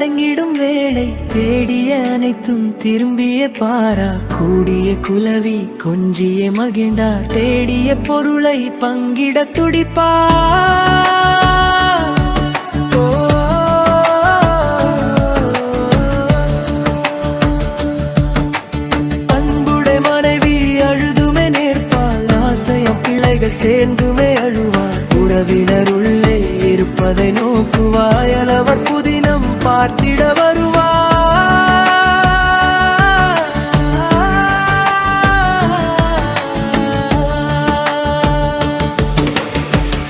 அடங்கிடும் வேளை தேடிய அனைத்தும் திரும்பிய பாரா கூடிய குலவி கொஞ்சிய மகிழ்ந்தார் தேடிய பொருளை பங்கிட துடிப்பா அன்புடைய மனைவி அழுதுமே நேர்ப்பால் ஆசையம் பிள்ளைகள் சேர்ந்துமே அழுவார் உறவினர் உள்ளே இருப்பதை நோக்குவாயலவர் புதினம் பார்த்திட வருவார்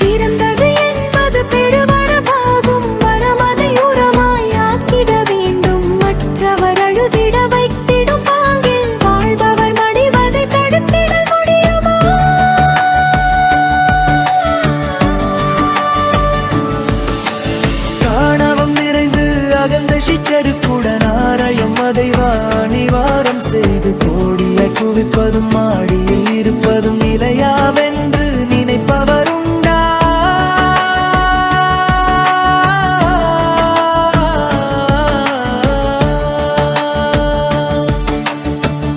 பிறந்தது என்பது பெருவரவாகும் வரமதை உரமாய் ஆக்கிட வேண்டும் மற்றவர் அழுதிட வைத்திடும் பாங்கில் வாழ்பவர் மடிவதை தடுத்திட முடியுமா காணவம் நிறைந்து அகந்த சிச்சருக்குடன் ஆரயம் அதை வாணிவாரம் செய்து கோடிய குவிப்பதும் மாடியில் இருப்பதும் நிலையாவென்று நினைப்பவருண்டா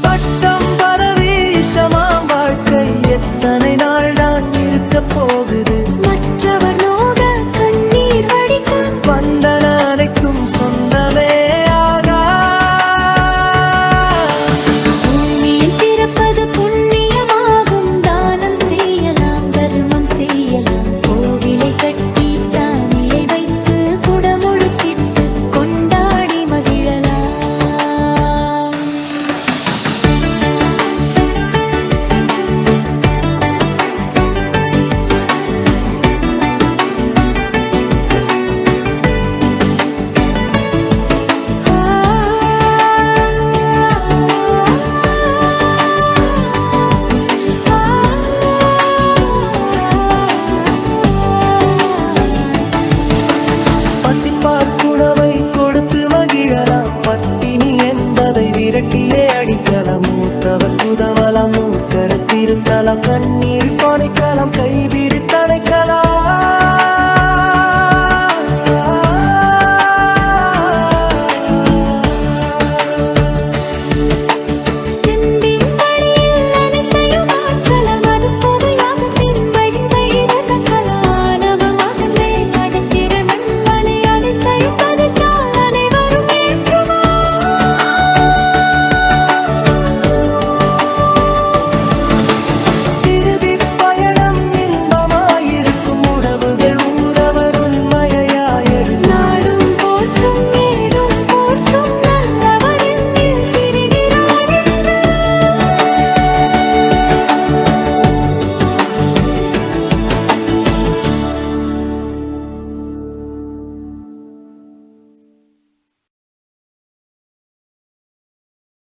பட்டம் பரவி இஷமாம் வாழ்க்கை எத்தனை நாள் தான் இருக்க போகுது மற்றவர் நோக கண்ணீர் வடிக்க வந்தன அனைத்தும் சொந்தமே ஆகா பூமியில் பிறப்பது புண்ணியமாகும் தானம் செய்யலாம் தர்மம் செய்யலாம் கோவிலை கட்டி சாமியை வைத்து குடமுழுக்கிட்டு கொண்டாடி மகிழலாம் பசிப்பார் குணவை கொடுத்து மகிழலாம் பட்டினி என்பதை விரட்டியே அடிக்கலாம் மூத்தவர் புதவலாம் மூக்கர திருத்தலாம் கண்ணீர் பானைக்கலாம் கைதிரி